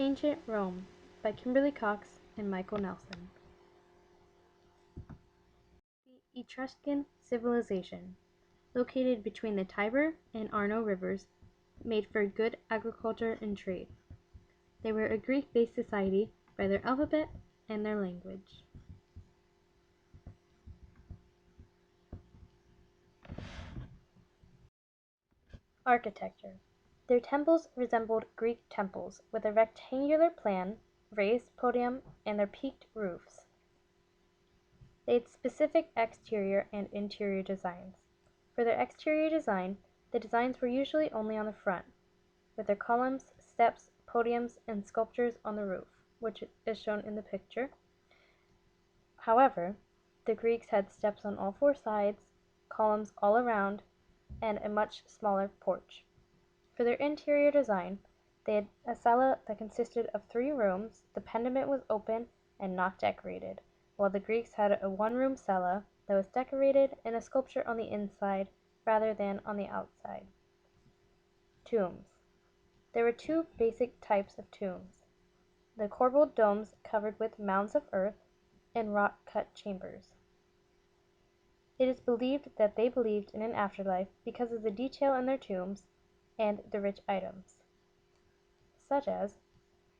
Ancient Rome by Kimberly Cox and Michael Nelson. The Etruscan civilization, located between the Tiber and Arno rivers, made for good agriculture and trade. They were a Greek-based society by their alphabet and their language. Architecture. Their temples resembled Greek temples, with a rectangular plan, raised podium, and their peaked roofs. They had specific exterior and interior designs. For their exterior design, the designs were usually only on the front, with their columns, steps, podiums, and sculptures on the roof, which is shown in the picture. However, the Greeks had steps on all four sides, columns all around, and a much smaller porch. For their interior design, they had a cella that consisted of 3 rooms. The pediment was open and not decorated, while the Greeks had a 1-room cella that was decorated and a sculpture on the inside rather than on the outside. Tombs. There were 2 basic types of tombs: the corbelled domes covered with mounds of earth, and rock-cut chambers. It is believed that they believed in an afterlife because of the detail in their tombs and the rich items, such as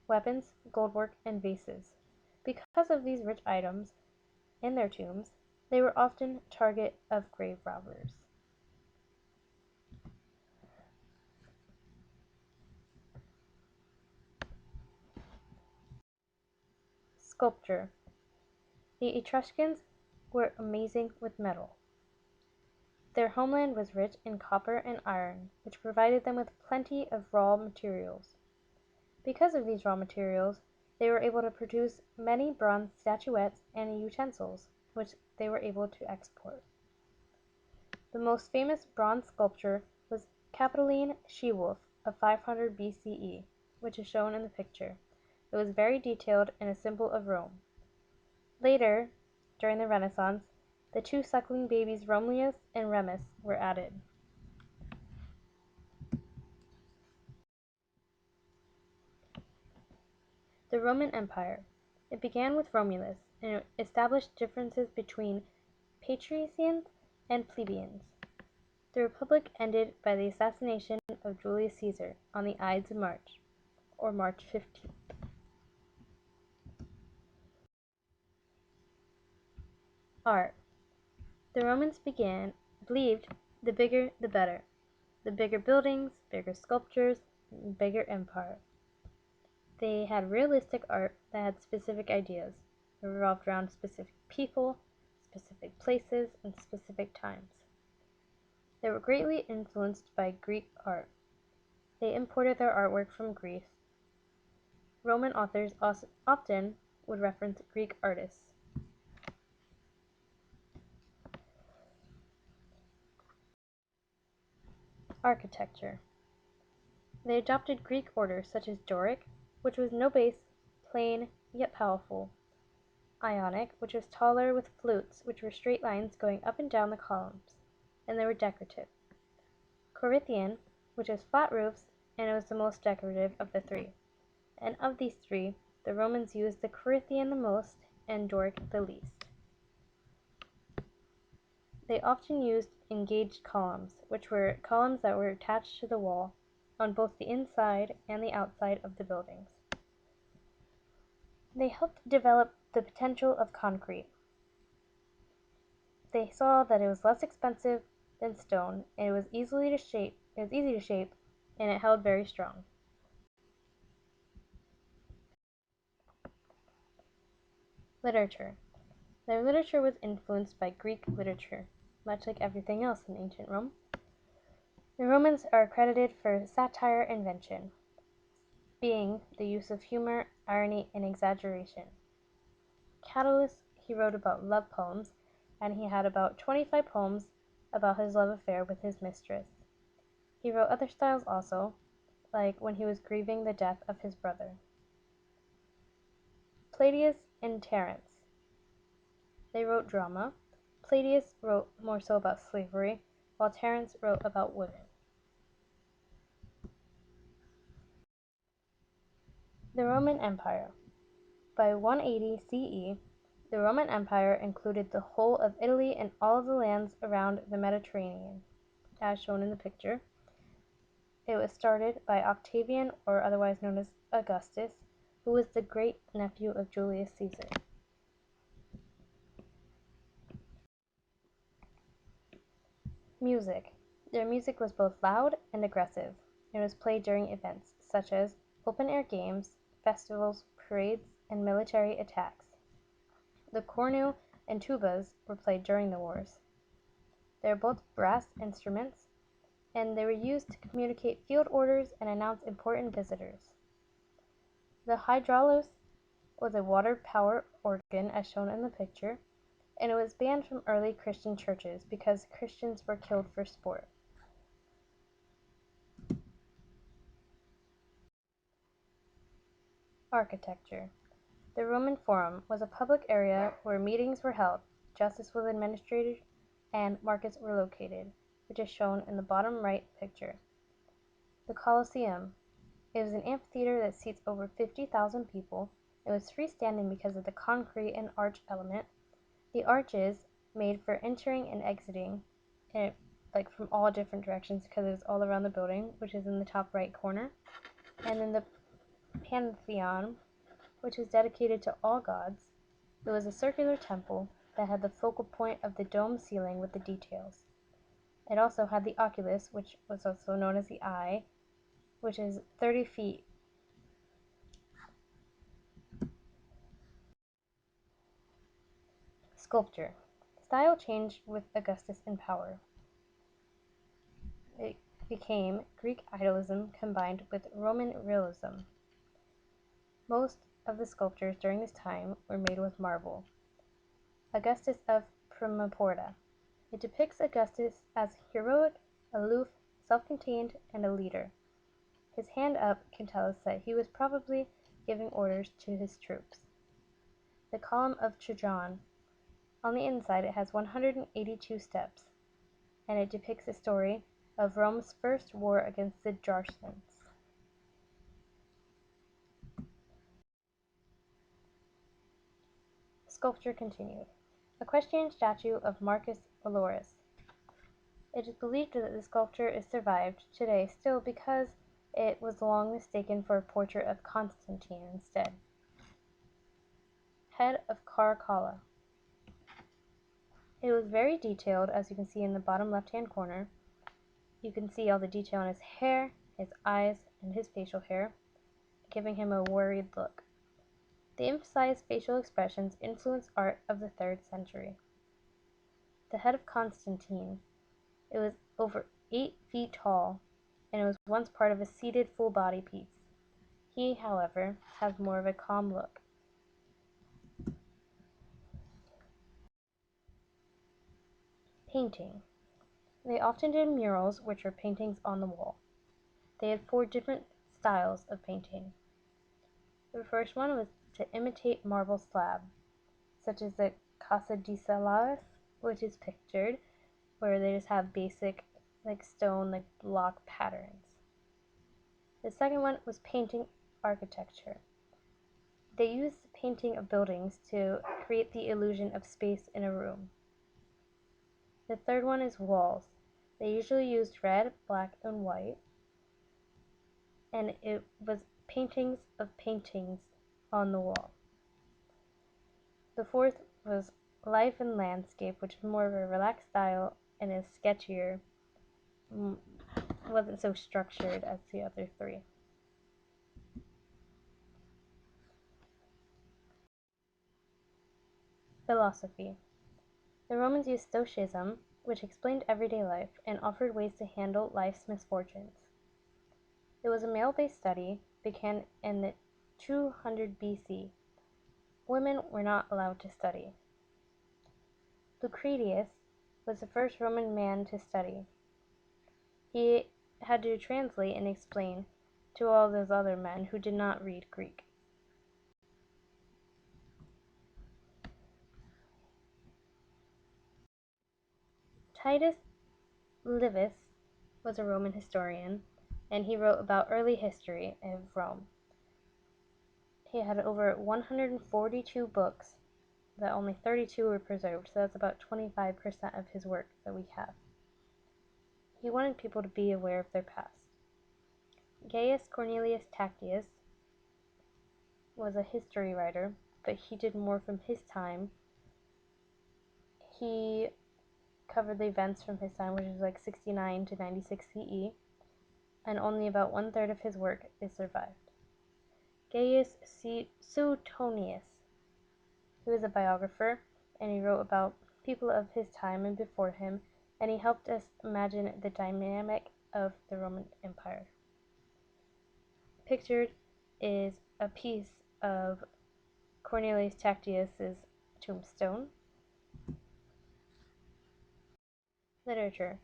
weapons, goldwork, and vases. Because of these rich items in their tombs, they were often target of grave robbers. Sculpture. The Etruscans were amazing with metal. Their homeland was rich in copper and iron, which provided them with plenty of raw materials. Because of these raw materials, they were able to produce many bronze statuettes and utensils, which they were able to export. The most famous bronze sculpture was Capitoline She-Wolf of 500 BCE, which is shown in the picture. It was very detailed and a symbol of Rome. Later, during the Renaissance, the 2 suckling babies Romulus and Remus were added. The Roman Empire. It began with Romulus, and it established differences between patricians and plebeians. The Republic ended by the assassination of Julius Caesar on the Ides of March, or March 15th. Art. The Romans believed the bigger the better. The bigger buildings, bigger sculptures, and bigger empire. They had realistic art that had specific ideas. It revolved around specific people, specific places, and specific times. They were greatly influenced by Greek art. They imported their artwork from Greece. Roman authors often would reference Greek artists. Architecture. They adopted Greek orders such as Doric, which was no base, plain, yet powerful; Ionic, which was taller, with flutes, which were straight lines going up and down the columns, and they were decorative; Corinthian, which was flat roofs, and it was the most decorative of the 3. And of these 3, the Romans used the Corinthian the most and Doric the least. They often used engaged columns, which were columns that were attached to the wall on both the inside and the outside of the buildings. They helped develop the potential of concrete. They saw that it was less expensive than stone, and it was easy to shape, and it held very strong. Literature. Their literature was influenced by Greek literature, much like everything else in ancient Rome. The Romans are credited for satire invention, being the use of humor, irony, and exaggeration. Catullus, he wrote about love poems, and he had about 25 poems about his love affair with his mistress. He wrote other styles also, like when he was grieving the death of his brother. Palladius and Terence. They wrote drama. Palladius wrote more so about slavery, while Terence wrote about women. The Roman Empire. By 180 CE, the Roman Empire included the whole of Italy and all of the lands around the Mediterranean, as shown in the picture. It was started by Octavian, or otherwise known as Augustus, who was the great-nephew of Julius Caesar. Music. Their music was both loud and aggressive. It was played during events such as open-air games, festivals, parades, and military attacks. The cornu and tubas were played during the wars. They are both brass instruments, and they were used to communicate field orders and announce important visitors. The hydraulis was a water power organ as shown in the picture, and it was banned from early Christian churches because Christians were killed for sport. Architecture. The Roman Forum was a public area where meetings were held, justice was administered, and markets were located, which is shown in the bottom right picture. The Colosseum. It was an amphitheater that seats over 50,000 people. It was freestanding because of the concrete and arch element. The arches made for entering and exiting, and from all different directions because it was all around the building, which is in the top right corner. And then the Pantheon, which was dedicated to all gods. It was a circular temple that had the focal point of the dome ceiling with the details. It also had the oculus, which was also known as the eye, which is 30 feet. Sculpture. Style changed with Augustus in power. It became Greek idolism combined with Roman realism. Most of the sculptures during this time were made with marble. Augustus of Primaporta. It depicts Augustus as heroic, aloof, self-contained, and a leader. His hand up can tell us that he was probably giving orders to his troops. The Column of Trajan. On the inside it has 182 steps, and it depicts the story of Rome's first war against the Jarsins. Sculpture continued. Equestrian statue of Marcus Aurelius. It is believed that the sculpture is survived today still because it was long mistaken for a portrait of Constantine instead. Head of Caracalla. It was very detailed, as you can see in the bottom left-hand corner. You can see all the detail in his hair, his eyes, and his facial hair, giving him a worried look. The emphasized facial expressions influenced art of the 3rd century. The head of Constantine. It was over 8 feet tall, and it was once part of a seated full-body piece. He, however, has more of a calm look. Painting. They often did murals, which are paintings on the wall. They had 4 different styles of painting. The first one was to imitate marble slab, such as the Casa di Salas, which is pictured, where they just have basic stone block patterns. The second one was painting architecture. They used the painting of buildings to create the illusion of space in a room. The third one is walls. They usually used red, black, and white, and it was paintings of paintings on the wall. The fourth was life and landscape, which is more of a relaxed style and is sketchier, wasn't so structured as the other 3. Philosophy. The Romans used Stoicism, which explained everyday life and offered ways to handle life's misfortunes. It was a male-based study, began in the 200 BC. Women were not allowed to study. Lucretius was the first Roman man to study. He had to translate and explain to all those other men who did not read Greek. Titus Livius was a Roman historian, and he wrote about early history of Rome. He had over 142 books that only 32 were preserved, so that's about 25% of his work that we have. He wanted people to be aware of their past. Gaius Cornelius Tacitus was a history writer, but he did more from his time. He covered the events from his time, which was like 69 to 96 CE, and only about 1/3 of his work is survived. Gaius Suetonius, he was a biographer, and he wrote about people of his time and before him, and he helped us imagine the dynamic of the Roman Empire. Pictured is a piece of Cornelius Tacitus's tombstone. Literature.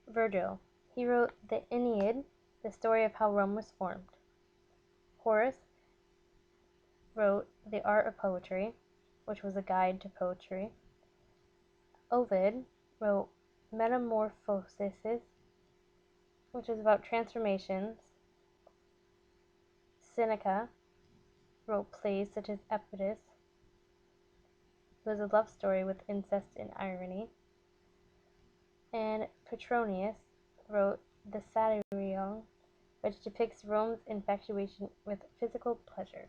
Virgil. He wrote the Aeneid, the story of how Rome was formed. Horace wrote The Art of Poetry, which was a guide to poetry. Ovid wrote Metamorphoses, which is about transformations. Seneca wrote plays such as Epictetus. It was a love story with incest and irony. And Petronius wrote the Satyrion, which depicts Rome's infatuation with physical pleasure.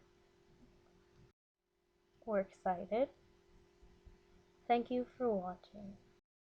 We're excited. Thank you for watching.